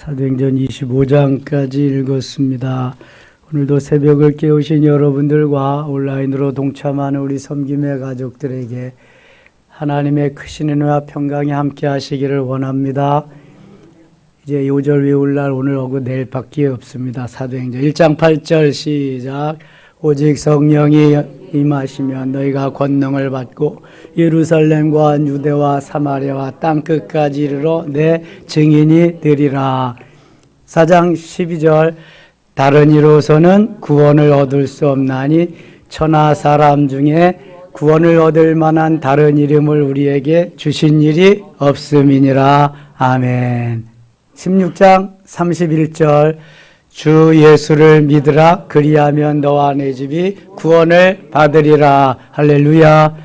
사도행전 25장까지 읽었습니다. 오늘도 새벽을 깨우신 여러분들과 온라인으로 동참하는 우리 섬김의 가족들에게 하나님의 크신 은혜와 평강이 함께 하시기를 원합니다. 이제 요절 외울 날 오늘하고 내일밖에 없습니다. 사도행전 1장 8절 시작. 오직 성령이 임하시면 너희가 권능을 받고 예루살렘과 유대와 사마리아와 땅끝까지 이르러 내 증인이 되리라. 4장 12절 다른 이로서는 구원을 얻을 수 없나니 천하 사람 중에 구원을 얻을 만한 다른 이름을 우리에게 주신 일이 없음이니라. 아멘. 16장 31절 주 예수를 믿으라. 그리하면 너와 내 집이 구원을 받으리라. 할렐루야.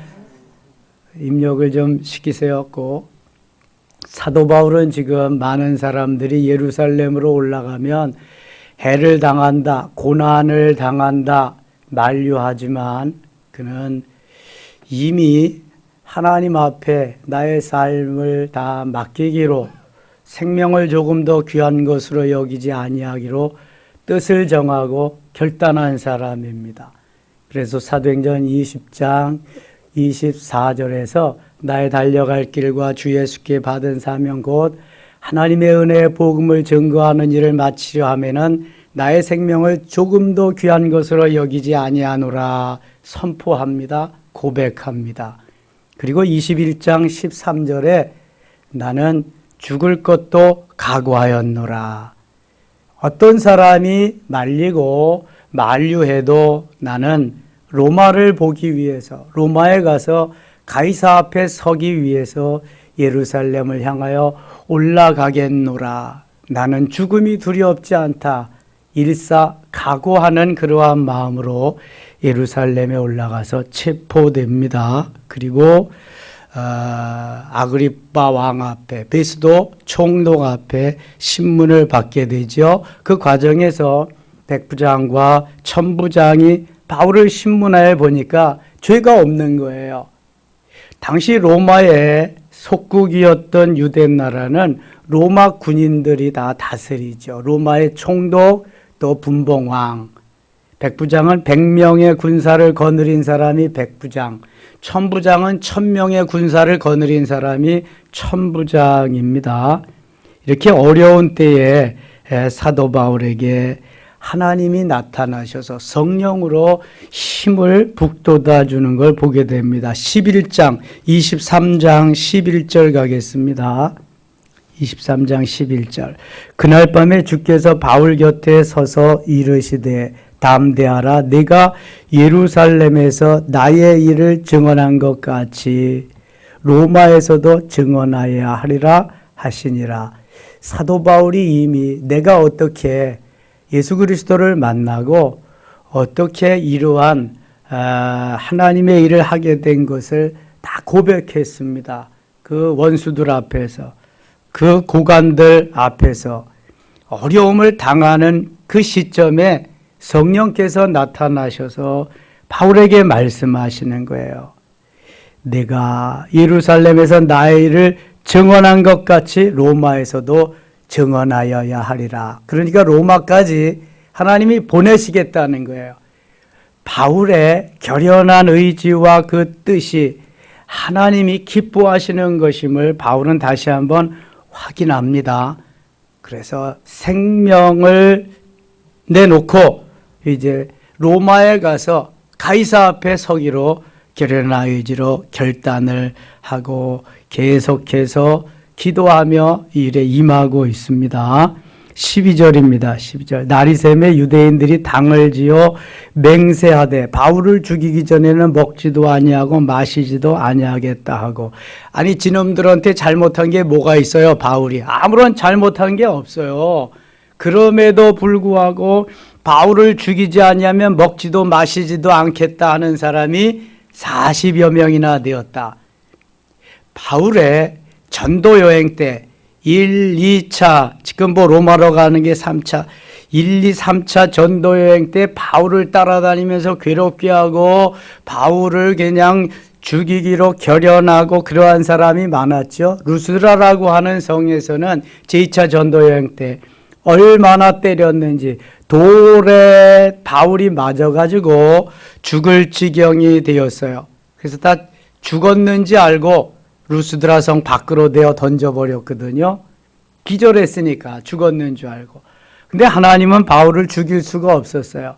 입력을 좀 시키세요. 꼭. 사도 바울은 지금 많은 사람들이 예루살렘으로 올라가면 해를 당한다, 고난을 당한다, 만류하지만 그는 이미 하나님 앞에 나의 삶을 다 맡기기로, 생명을 조금 더 귀한 것으로 여기지 아니하기로 뜻을 정하고 결단한 사람입니다. 그래서 사도행전 20장 24절에서 나의 달려갈 길과 주 예수께 받은 사명 곧 하나님의 은혜의 복음을 증거하는 일을 마치려 하면은 나의 생명을 조금도 귀한 것으로 여기지 아니하노라 선포합니다. 고백합니다. 그리고 21장 13절에 나는 죽을 것도 각오하였노라. 어떤 사람이 말리고 만류해도 나는 로마를 보기 위해서, 로마에 가서 가이사 앞에 서기 위해서 예루살렘을 향하여 올라가겠노라. 나는 죽음이 두렵지 않다. 일사 각오하는 그러한 마음으로 예루살렘에 올라가서 체포됩니다. 그리고 아그리빠 왕 앞에, 베스도 총독 앞에 신문을 받게 되죠. 그 과정에서 백부장과 천부장이 바울을 신문하여 보니까 죄가 없는 거예요. 당시 로마의 속국이었던 유대 나라는 로마 군인들이 다 다스리죠. 로마의 총독, 또 분봉왕. 백부장은 100명의 군사를 거느린 사람이 백부장, 천부장은 1000명의 군사를 거느린 사람이 천부장입니다. 이렇게 어려운 때에 사도 바울에게 하나님이 나타나셔서 성령으로 힘을 북돋아 주는 걸 보게 됩니다. 11장, 23장 11절 가겠습니다. 23장 11절 그날 밤에 주께서 바울 곁에 서서 이르시되 담대하라. 내가 예루살렘에서 나의 일을 증언한 것 같이 로마에서도 증언하여야 하리라 하시니라. 사도 바울이 이미 내가 어떻게 예수 그리스도를 만나고 어떻게 이러한 하나님의 일을 하게 된 것을 다 고백했습니다. 그 원수들 앞에서, 그 고관들 앞에서 어려움을 당하는 그 시점에 성령께서 나타나셔서 바울에게 말씀하시는 거예요. 내가 예루살렘에서 나의 일을 증언한 것 같이 로마에서도 증언하여야 하리라. 그러니까 로마까지 하나님이 보내시겠다는 거예요. 바울의 결연한 의지와 그 뜻이 하나님이 기뻐하시는 것임을 바울은 다시 한번 확인합니다. 그래서 생명을 내놓고 이제 로마에 가서 가이사 앞에 서기로 결연한 의지로 결단을 하고 계속해서 기도하며 이 일에 임하고 있습니다. 12절입니다. 12절 날이 새매 유대인들이 당을 지어 맹세하되 바울을 죽이기 전에는 먹지도 아니하고 마시지도 아니하겠다 하고. 아니 지놈들한테 잘못한 게 뭐가 있어요? 바울이 아무런 잘못한 게 없어요. 그럼에도 불구하고 바울을 죽이지 아니하면 먹지도 마시지도 않겠다 하는 사람이 40여 명이나 되었다. 바울의 전도 여행 때 1, 2차, 지금 로마로 가는 게 3차, 1, 2, 3차 전도 여행 때 바울을 따라다니면서 괴롭게 하고 바울을 그냥 죽이기로 결연하고 그러한 사람이 많았죠. 루스드라라고 하는 성에서는 제2차 전도 여행 때 얼마나 때렸는지 돌에 바울이 맞아가지고 죽을 지경이 되었어요. 그래서 다 죽었는지 알고 루스드라 성 밖으로 내어 던져버렸거든요. 기절했으니까 죽었는 줄 알고. 근데 하나님은 바울을 죽일 수가 없었어요.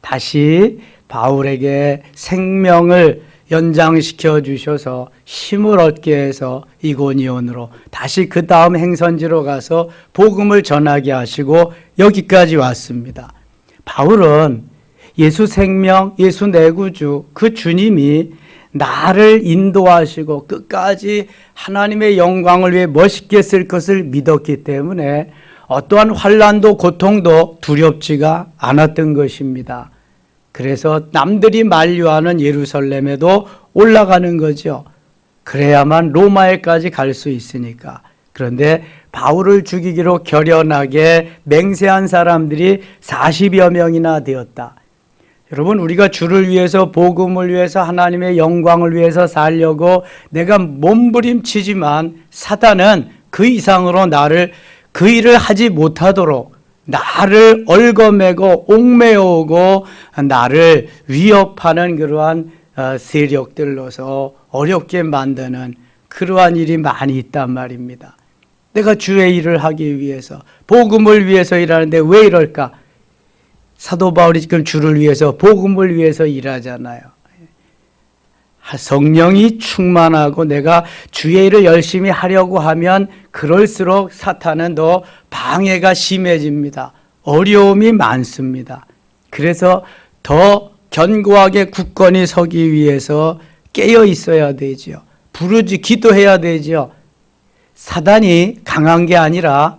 다시 바울에게 생명을 연장시켜 주셔서 힘을 얻게 해서 이고니온으로 다시 그 다음 행선지로 가서 복음을 전하게 하시고 여기까지 왔습니다. 바울은 예수 생명, 예수 내 구주, 그 주님이 나를 인도하시고 끝까지 하나님의 영광을 위해 멋있게 쓸 것을 믿었기 때문에 어떠한 환난도 고통도 두렵지가 않았던 것입니다. 그래서 남들이 만류하는 예루살렘에도 올라가는 거죠. 그래야만 로마에까지 갈 수 있으니까. 그런데 바울을 죽이기로 결연하게 맹세한 사람들이 40여 명이나 되었다. 여러분, 우리가 주를 위해서, 복음을 위해서, 하나님의 영광을 위해서 살려고 내가 몸부림치지만 사단은 그 이상으로 나를 그 일을 하지 못하도록 나를 얽어매고 옥매어오고 나를 위협하는 그러한 세력들로서 어렵게 만드는 그러한 일이 많이 있단 말입니다. 내가 주의 일을 하기 위해서, 복음을 위해서 일하는데 왜 이럴까? 사도 바울이 지금 주를 위해서, 복음을 위해서 일하잖아요. 성령이 충만하고 내가 주의 일을 열심히 하려고 하면 그럴수록 사탄은 더 방해가 심해집니다. 어려움이 많습니다. 그래서 더 견고하게 굳건히 서기 위해서 깨어 있어야 되죠. 부르지 기도해야 되죠. 사단이 강한 게 아니라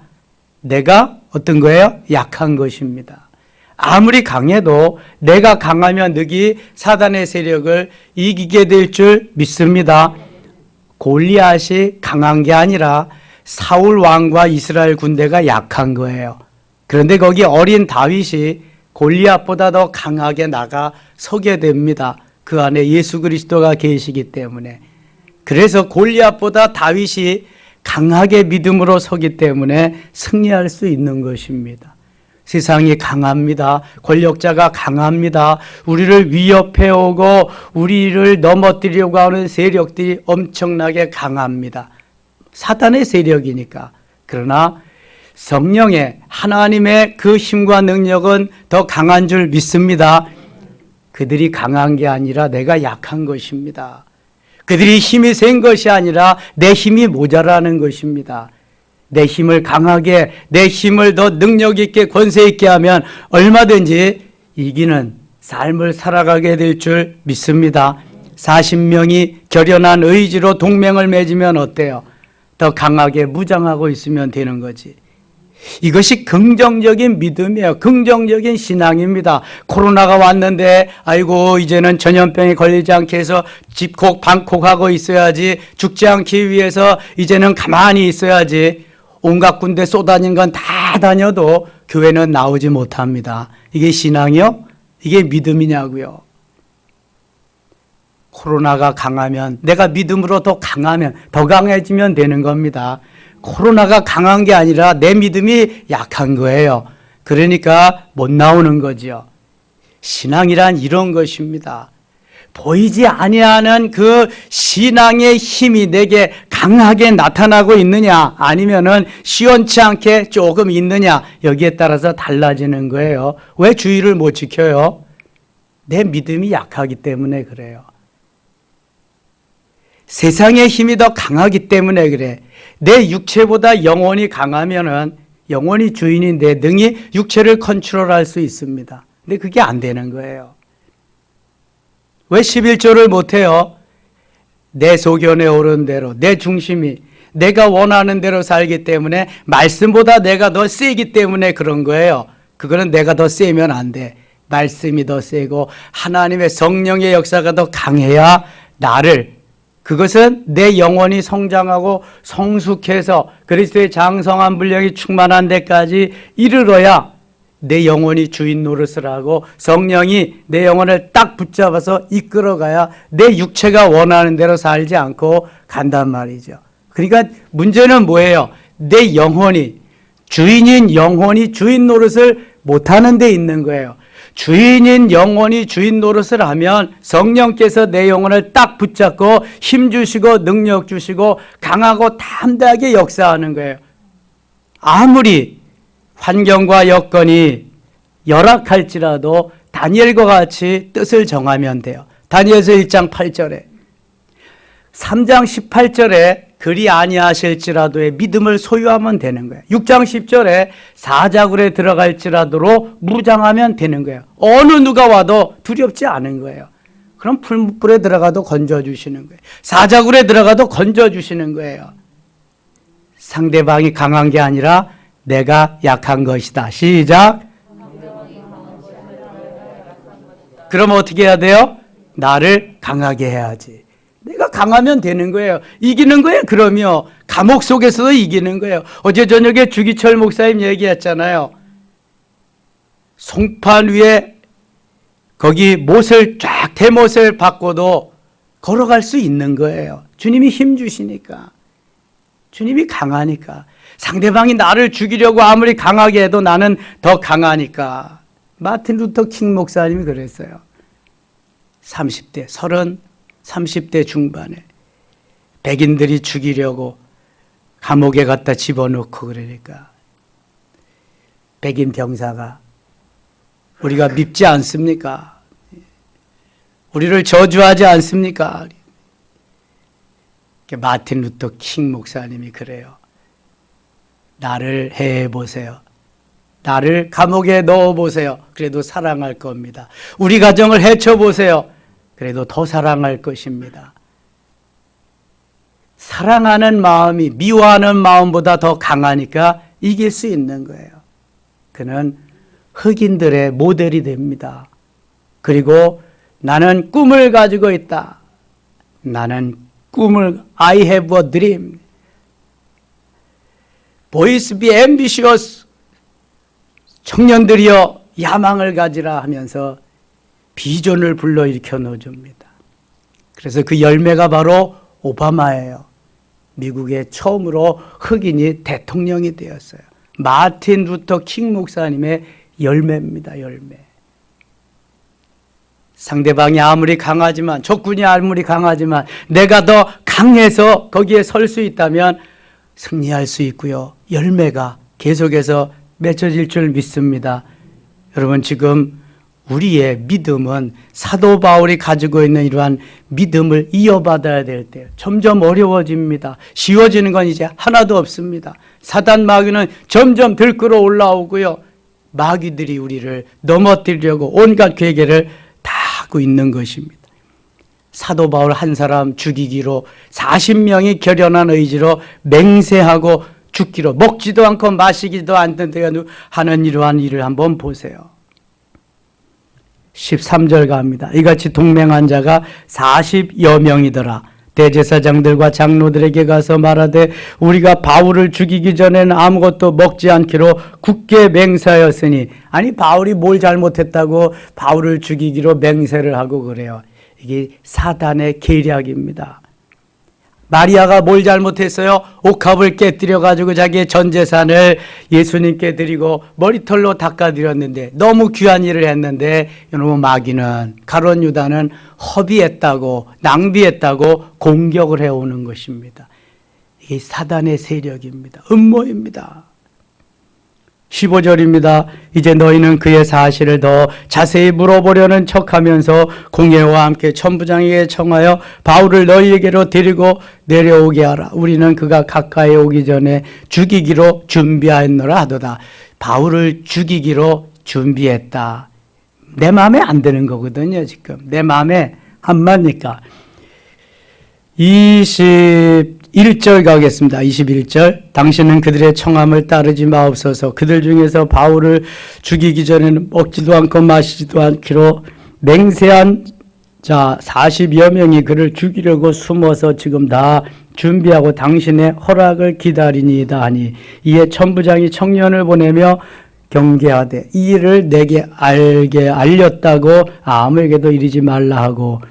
내가 어떤 거예요? 약한 것입니다. 아무리 강해도 내가 강하면 너희 사단의 세력을 이기게 될 줄 믿습니다. 골리앗이 강한 게 아니라 사울 왕과 이스라엘 군대가 약한 거예요. 그런데 거기 어린 다윗이 골리앗보다 더 강하게 나가 서게 됩니다. 그 안에 예수 그리스도가 계시기 때문에. 그래서 골리앗보다 다윗이 강하게 믿음으로 서기 때문에 승리할 수 있는 것입니다. 세상이 강합니다. 권력자가 강합니다. 우리를 위협해오고 우리를 넘어뜨리려고 하는 세력들이 엄청나게 강합니다. 사탄의 세력이니까. 그러나 성령의 하나님의 그 힘과 능력은 더 강한 줄 믿습니다. 그들이 강한 게 아니라 내가 약한 것입니다. 그들이 힘이 센 것이 아니라 내 힘이 모자라는 것입니다. 내 힘을 강하게, 내 힘을 더 능력 있게, 권세 있게 하면 얼마든지 이기는 삶을 살아가게 될 줄 믿습니다. 40명이 결연한 의지로 동맹을 맺으면 어때요? 더 강하게 무장하고 있으면 되는 거지. 이것이 긍정적인 믿음이에요. 긍정적인 신앙입니다. 코로나가 왔는데 아이고 이제는 전염병에 걸리지 않게 해서 집콕 방콕하고 있어야지, 죽지 않기 위해서 이제는 가만히 있어야지. 온갖 군대 쏘다닌 건 다 다녀도 교회는 나오지 못합니다. 이게 신앙이요? 이게 믿음이냐고요? 코로나가 강하면, 내가 믿음으로 더 강하면, 더 강해지면 되는 겁니다. 코로나가 강한 게 아니라 내 믿음이 약한 거예요. 그러니까 못 나오는 거죠. 신앙이란 이런 것입니다. 보이지 아니하는 그 신앙의 힘이 내게 강하게 나타나고 있느냐, 아니면은 시원치 않게 조금 있느냐, 여기에 따라서 달라지는 거예요. 왜 주의를 못 지켜요? 내 믿음이 약하기 때문에 그래요. 세상의 힘이 더 강하기 때문에 그래. 내 육체보다 영혼이 강하면은, 영혼이 주인인데 능히 육체를 컨트롤할 수 있습니다. 근데 그게 안 되는 거예요. 왜 11조를 못해요? 내 소견에 오른 대로, 내 중심이 내가 원하는 대로 살기 때문에, 말씀보다 내가 더 세기 때문에 그런 거예요. 그거는 내가 더 세면 안 돼. 말씀이 더 세고 하나님의 성령의 역사가 더 강해야 나를, 그것은 내 영혼이 성장하고 성숙해서 그리스도의 장성한 분량이 충만한 데까지 이르러야 내 영혼이 주인 노릇을 하고 성령이 내 영혼을 딱 붙잡아서 이끌어가야 내 육체가 원하는 대로 살지 않고 간단 말이죠. 그러니까 문제는 뭐예요? 내 영혼이 주인인 영혼이 주인 노릇을 못하는 데 있는 거예요. 주인인 영혼이 주인 노릇을 하면 성령께서 내 영혼을 딱 붙잡고 힘 주시고 능력 주시고 강하고 담대하게 역사하는 거예요. 아무리 환경과 여건이 열악할지라도 다니엘과 같이 뜻을 정하면 돼요. 다니엘서 1장 8절에 3장 18절에 그리 아니하실지라도의 믿음을 소유하면 되는 거예요. 6장 10절에 사자굴에 들어갈지라도 무장하면 되는 거예요. 어느 누가 와도 두렵지 않은 거예요. 그럼 풀무불에 들어가도 건져주시는 거예요. 사자굴에 들어가도 건져주시는 거예요. 상대방이 강한 게 아니라 내가 약한 것이다. 시작. 그럼 어떻게 해야 돼요? 나를 강하게 해야지. 내가 강하면 되는 거예요. 이기는 거예요. 그러면 감옥 속에서도 이기는 거예요. 어제 저녁에 주기철 목사님 얘기했잖아요. 송판 위에 거기 못을 쫙 대못을 받고도 걸어갈 수 있는 거예요. 주님이 힘 주시니까. 주님이 강하니까. 상대방이 나를 죽이려고 아무리 강하게 해도 나는 더 강하니까. 마틴 루터 킹 목사님이 그랬어요. 30대, 30대 중반에 백인들이 죽이려고 감옥에 갖다 집어넣고 그러니까 백인 병사가 우리가 밉지 않습니까? 우리를 저주하지 않습니까? 마틴 루터 킹 목사님이 그래요. 나를 해보세요. 나를 감옥에 넣어보세요. 그래도 사랑할 겁니다. 우리 가정을 해쳐보세요. 그래도 더 사랑할 것입니다. 사랑하는 마음이 미워하는 마음보다 더 강하니까 이길 수 있는 거예요. 그는 흑인들의 모델이 됩니다. 그리고 나는 꿈을 가지고 있다. 나는 꿈을 I have a dream. Boys be ambitious. 청년들이여 야망을 가지라 하면서 비전을 불러일으켜 넣어줍니다. 그래서 그 열매가 바로 오바마예요. 미국의 처음으로 흑인이 대통령이 되었어요. 마틴 루터 킹 목사님의 열매입니다. 열매. 상대방이 아무리 강하지만, 적군이 아무리 강하지만 내가 더 강해서 거기에 설 수 있다면 승리할 수 있고요. 열매가 계속해서 맺혀질 줄 믿습니다. 여러분, 지금 우리의 믿음은 사도 바울이 가지고 있는 이러한 믿음을 이어받아야 될 때 점점 어려워집니다. 쉬워지는 건 이제 하나도 없습니다. 사단 마귀는 점점 들끓어 올라오고요. 마귀들이 우리를 넘어뜨리려고 온갖 계계를 다 하고 있는 것입니다. 사도 바울 한 사람 죽이기로 40명이 결연한 의지로 맹세하고 죽기로 먹지도 않고 마시기도 않는 하는 이러한 일을 한번 보세요. 13절 갑니다. 이같이 동맹한 자가 40여 명이더라. 대제사장들과 장로들에게 가서 말하되 우리가 바울을 죽이기 전에는 아무것도 먹지 않기로 굳게 맹세하였으니. 아니, 바울이 뭘 잘못했다고 바울을 죽이기로 맹세를 하고 그래요. 이게 사단의 계략입니다. 마리아가 뭘 잘못했어요? 옥합을 깨뜨려 가지고 자기의 전 재산을 예수님께 드리고 머리털로 닦아드렸는데 너무 귀한 일을 했는데, 여러분, 마귀는, 가룟 유다는 허비했다고, 낭비했다고 공격을 해오는 것입니다. 이게 사단의 세력입니다. 음모입니다. 15절입니다. 이제 너희는 그의 사실을 더 자세히 물어보려는 척하면서 공회와 함께 천부장에게 청하여 바울을 너희에게로 데리고 내려오게 하라. 우리는 그가 가까이 오기 전에 죽이기로 준비하였노라 하도다. 바울을 죽이기로 준비했다. 내 마음에 안 드는 거거든요. 지금 내 마음에 안 맞니까. 21절 가겠습니다. 21절. 당신은 그들의 청함을 따르지 마옵소서. 그들 중에서 바울을 죽이기 전에는 먹지도 않고 마시지도 않기로 맹세한 자 40여 명이 그를 죽이려고 숨어서 지금 다 준비하고 당신의 허락을 기다리니이다 하니, 이에 천부장이 청년을 보내며 경계하되 이 일을 내게 알렸다고 아무에게도 이르지 말라 하고.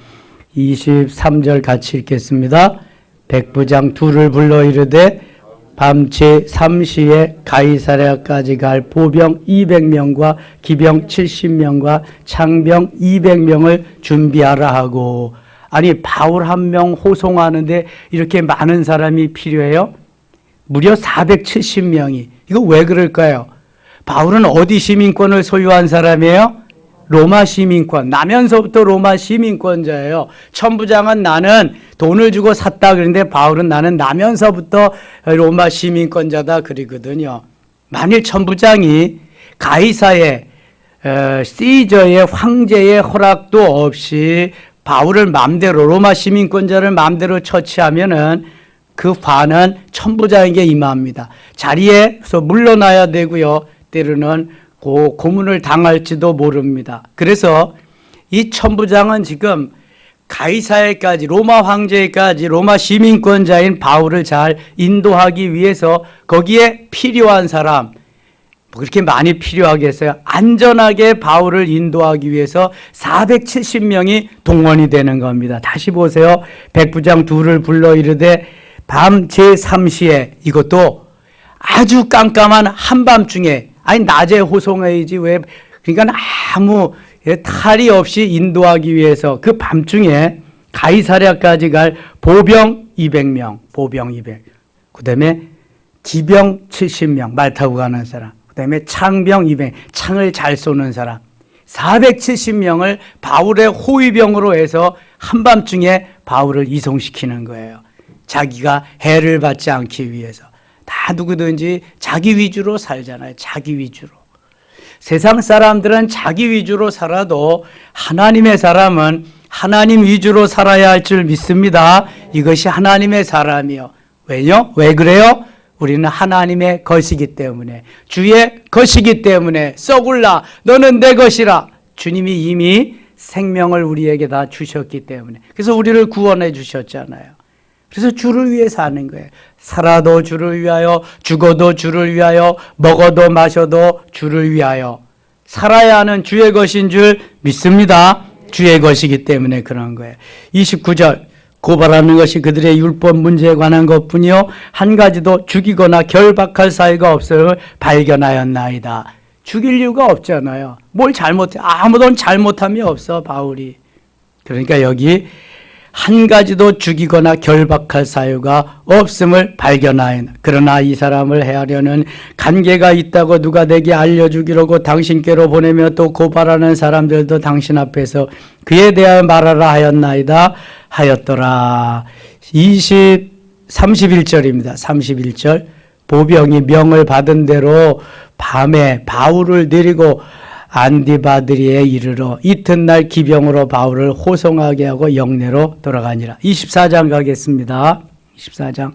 23절 같이 읽겠습니다. 백부장 둘을 불러 이르되 밤 제3시에 가이사랴까지 갈 보병 200명과 기병 70명과 창병 200명을 준비하라 하고. 아니, 바울 한 명 호송하는데 이렇게 많은 사람이 필요해요? 무려 470명이. 이거 왜 그럴까요? 바울은 어디 시민권을 소유한 사람이에요? 로마 시민권. 나면서부터 로마 시민권자예요. 천부장은 나는 돈을 주고 샀다 그러는데 바울은 나는 나면서부터 로마 시민권자다 그러거든요. 만일 천부장이 가이사의 시저의 황제의 허락도 없이 바울을 마음대로 로마 시민권자를 마음대로 처치하면은 그 관은 천부장에게 임합니다. 자리에서 물러나야 되고요. 때로는 고문을 당할지도 모릅니다. 그래서 이 천부장은 지금 가이사야까지 로마 황제까지 로마 시민권자인 바울을 잘 인도하기 위해서 거기에 필요한 사람, 그렇게 많이 필요하겠어요? 안전하게 바울을 인도하기 위해서 470명이 동원이 되는 겁니다. 다시 보세요. 백부장 둘을 불러 이르되 밤 제3시에, 이것도 아주 깜깜한 한밤중에, 아니 낮에 호송해야지 왜, 그러니까 아무 탈이 없이 인도하기 위해서 그 밤중에 가이사랴까지 갈 보병 200명, 보병 200, 그 다음에 기병 70명, 말 타고 가는 사람, 그 다음에 창병 200, 창을 잘 쏘는 사람, 470명을 바울의 호위병으로 해서 한밤중에 바울을 이송시키는 거예요. 자기가 해를 받지 않기 위해서. 다 누구든지 자기 위주로 살잖아요. 자기 위주로. 세상 사람들은 자기 위주로 살아도 하나님의 사람은 하나님 위주로 살아야 할 줄 믿습니다. 이것이 하나님의 사람이요. 왜요? 왜 그래요? 우리는 하나님의 것이기 때문에, 주의 것이기 때문에. 썩을라 너는 내 것이라. 주님이 이미 생명을 우리에게 다 주셨기 때문에. 그래서 우리를 구원해 주셨잖아요. 그래서 주를 위해 사는 거예요. 살아도 주를 위하여, 죽어도 주를 위하여, 먹어도 마셔도 주를 위하여. 살아야 하는 주의 것인 줄 믿습니다. 주의 것이기 때문에 그런 거예요. 29절, 고발하는 것이 그들의 율법 문제에 관한 것뿐이요 한 가지도 죽이거나 결박할 사유가 없음을 발견하였나이다. 죽일 이유가 없잖아요. 뭘 잘못해? 아무도 잘못함이 없어, 바울이. 그러니까 여기 한 가지도 죽이거나 결박할 사유가 없음을 발견하였나. 그러나 이 사람을 해하려는 관계가 있다고 누가 내게 알려주기로고 당신께로 보내며 또 고발하는 사람들도 당신 앞에서 그에 대하여 말하라 하였나이다 하였더라. 31절입니다. 31절. 보병이 명을 받은 대로 밤에 바울을 데리고 안디바드리에 이르러 이튿날 기병으로 바울을 호송하게 하고 영내로 돌아가니라. 24장 가겠습니다. 24장.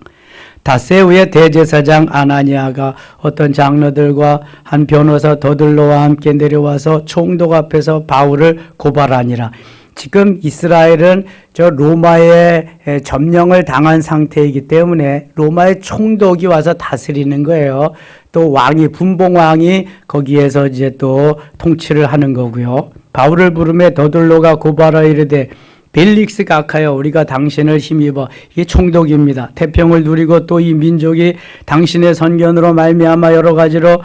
다세우의 대제사장 아나니아가 어떤 장로들과 한 변호사 더들로와 함께 내려와서 총독 앞에서 바울을 고발하니라. 지금 이스라엘은 저 로마의 점령을 당한 상태이기 때문에 로마의 총독이 와서 다스리는 거예요. 또 왕이, 분봉왕이 거기에서 이제 또 통치를 하는 거고요. 바울을 부르매 더들로가 고발하여 이르되 벨릭스가 악하여 우리가 당신을 힘입어, 이게 총독입니다. 태평을 누리고 또 이 민족이 당신의 선견으로 말미암아 여러 가지로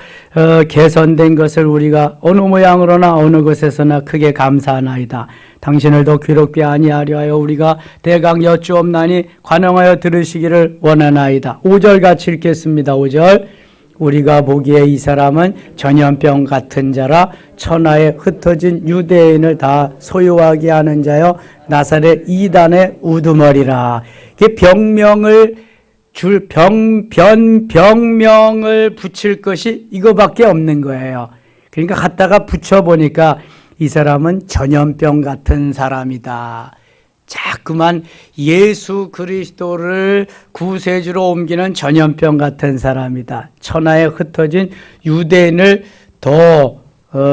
개선된 것을 우리가 어느 모양으로나 어느 곳에서나 크게 감사하나이다. 당신을 더 괴롭게 아니하려 하여 우리가 대강 여쭈옵나니 관용하여 들으시기를 원하나이다. 5절 같이 읽겠습니다. 5절. 우리가 보기에 이 사람은 전염병 같은 자라 천하에 흩어진 유대인을 다 소유하게 하는 자여 나사렛 이단의 우두머리라. 이게 병명을 병명을 붙일 것이 이거밖에 없는 거예요. 그러니까 갖다가 붙여보니까 이 사람은 전염병 같은 사람이다. 자꾸만 예수 그리스도를 구세주로 옮기는 전염병 같은 사람이다. 천하에 흩어진 유대인을 더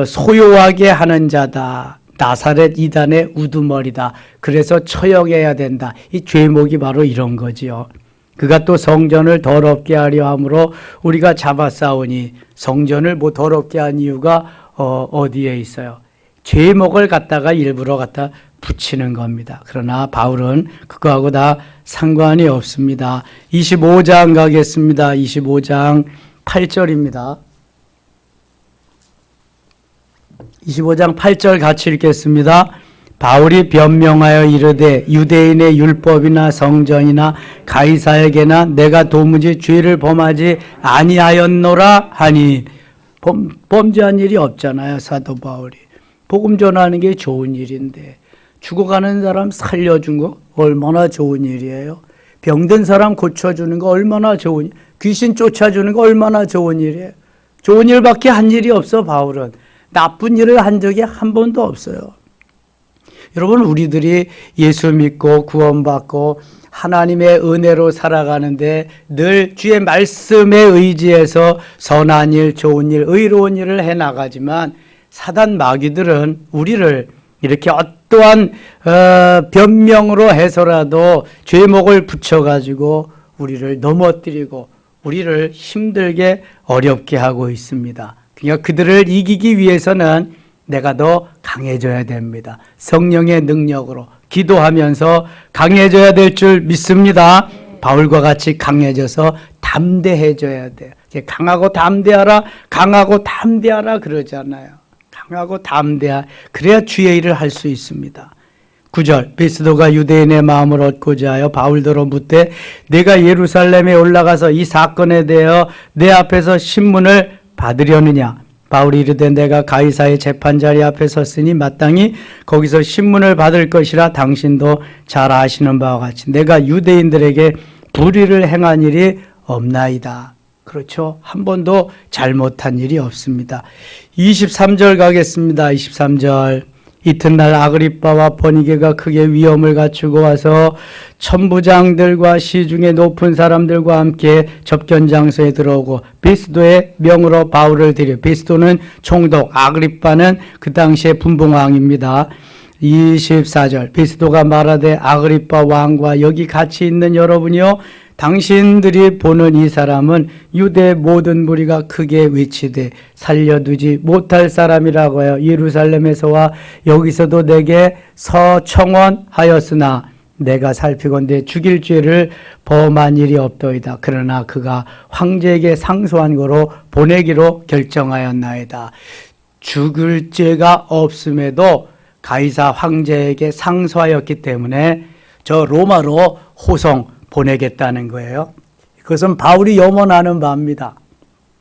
소유하게 하는 자다. 나사렛 이단의 우두머리다. 그래서 처형해야 된다. 이 죄목이 바로 이런 거지요. 그가 또 성전을 더럽게 하려 함으로 우리가 잡아싸우니, 성전을 뭐 더럽게 한 이유가 어디에 있어요? 죄목을 갖다가 일부러 갖다 붙이는 겁니다. 그러나 바울은 그거하고 다 상관이 없습니다. 25장 가겠습니다. 25장 8절입니다. 25장 8절 같이 읽겠습니다. 바울이 변명하여 이르되 유대인의 율법이나 성전이나 가이사에게나 내가 도무지 죄를 범하지 아니하였노라 하니, 범죄한 일이 없잖아요. 사도 바울이 복음 전하는 게 좋은 일인데, 죽어가는 사람 살려준 거 얼마나 좋은 일이에요. 병든 사람 고쳐주는 거 얼마나 좋은, 귀신 쫓아주는 거 얼마나 좋은 일이에요. 좋은 일밖에 한 일이 없어. 바울은 나쁜 일을 한 적이 한 번도 없어요. 여러분, 우리들이 예수 믿고 구원받고 하나님의 은혜로 살아가는데 늘 주의 말씀에 의지해서 선한 일, 좋은 일, 의로운 일을 해나가지만 사단 마귀들은 우리를 이렇게 어떠한 변명으로 해서라도 죄목을 붙여가지고 우리를 넘어뜨리고 우리를 힘들게 어렵게 하고 있습니다. 그러니까 그들을 이기기 위해서는 내가 더 강해져야 됩니다. 성령의 능력으로 기도하면서 강해져야 될 줄 믿습니다. 바울과 같이 강해져서 담대해져야 돼요. 강하고 담대하라, 강하고 담대하라 그러잖아요. 강하고 담대하, 그래야 주의 일을 할 수 있습니다. 9절, 베스도가 유대인의 마음을 얻고자 하여 바울더러 묻되 내가 예루살렘에 올라가서 이 사건에 대하여 내 앞에서 신문을 받으려느냐. 바울이 이르되 내가 가이사의 재판자리 앞에 섰으니 마땅히 거기서 신문을 받을 것이라 당신도 잘 아시는 바와 같이 내가 유대인들에게 불의를 행한 일이 없나이다. 그렇죠. 한 번도 잘못한 일이 없습니다. 23절 가겠습니다. 23절. 이튿날 아그리빠와 버니게가 크게 위험을 갖추고 와서 천부장들과 시중의 높은 사람들과 함께 접견 장소에 들어오고 베스도의 명으로 바울을 데려, 베스도는 총독, 아그리빠는 그 당시에 분봉왕입니다. 24절. 베스도가 말하되 아그리빠 왕과 여기 같이 있는 여러분이요, 당신들이 보는 이 사람은 유대 모든 무리가 크게 외치되 살려두지 못할 사람이라고 하여 예루살렘에서와 여기서도 내게 서청원하였으나 내가 살피건대 죽일 죄를 범한 일이 없더이다. 그러나 그가 황제에게 상소한 거로 보내기로 결정하였나이다. 죽을 죄가 없음에도 가이사 황제에게 상소하였기 때문에 저 로마로 호송 보내겠다는 거예요. 그것은 바울이 염원하는 바입니다.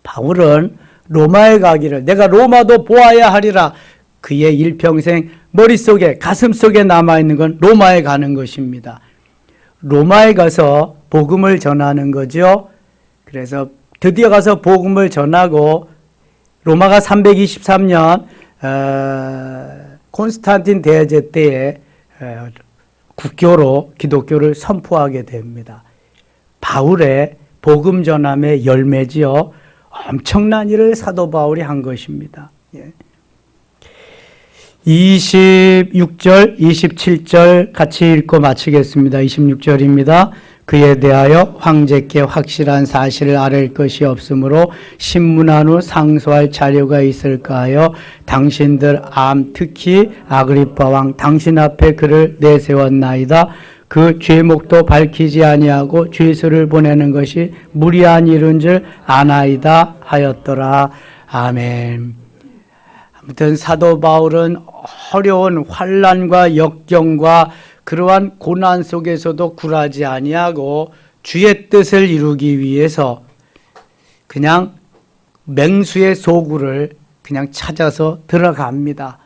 바울은 로마에 가기를 내가 로마도 보아야 하리라. 그의 일평생 머릿속에 가슴속에 남아있는 건 로마에 가는 것입니다. 로마에 가서 복음을 전하는 거죠. 그래서 드디어 가서 복음을 전하고 로마가 323년 콘스탄틴 대제 때에 국교로 기독교를 선포하게 됩니다. 바울의 복음 전함의 열매지요. 엄청난 일을 사도 바울이 한 것입니다. 26절, 27절 같이 읽고 마치겠습니다. 26절입니다. 그에 대하여 황제께 확실한 사실을 아랠 것이 없으므로 신문한 후 상소할 자료가 있을까 하여 당신들 특히 아그리빠 왕 당신 앞에 그를 내세웠나이다. 그 죄목도 밝히지 아니하고 죄수를 보내는 것이 무리한 일인 줄 아나이다 하였더라. 아멘. 아무튼 사도 바울은 어려운 환난과 역경과 그러한 고난 속에서도 굴하지 아니하고 주의 뜻을 이루기 위해서 그냥 맹수의 소굴을 그냥 찾아서 들어갑니다.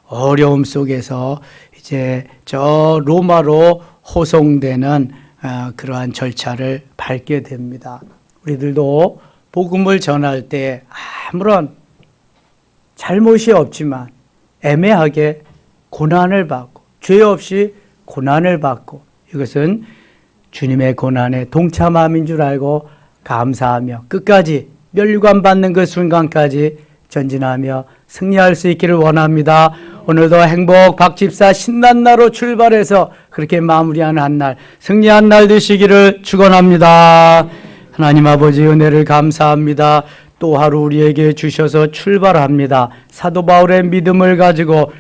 어려움 속에서 이제 저 로마로 호송되는 그러한 절차를 밟게 됩니다. 우리들도 복음을 전할 때 아무런 잘못이 없지만 애매하게 고난을 받고 죄 없이 고난을 받고 이것은 주님의 고난에 동참함인 줄 알고 감사하며 끝까지 멸류관 받는 그 순간까지 전진하며 승리할 수 있기를 원합니다. 오늘도 행복 박집사 신난 날로 출발해서 그렇게 마무리하는 한 날, 승리한 날 되시기를 축원합니다. 하나님 아버지 은혜를 감사합니다. 또 하루 우리에게 주셔서 출발합니다. 사도 바울의 믿음을 가지고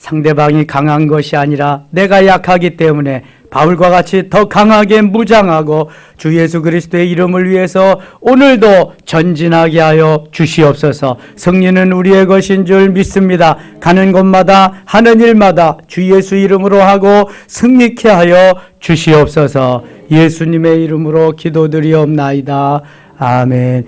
상대방이 강한 것이 아니라 내가 약하기 때문에 바울과 같이 더 강하게 무장하고 주 예수 그리스도의 이름을 위해서 오늘도 전진하게 하여 주시옵소서. 승리는 우리의 것인 줄 믿습니다. 가는 곳마다 하는 일마다 주 예수 이름으로 하고 승리케 하여 주시옵소서. 예수님의 이름으로 기도드리옵나이다. 아멘.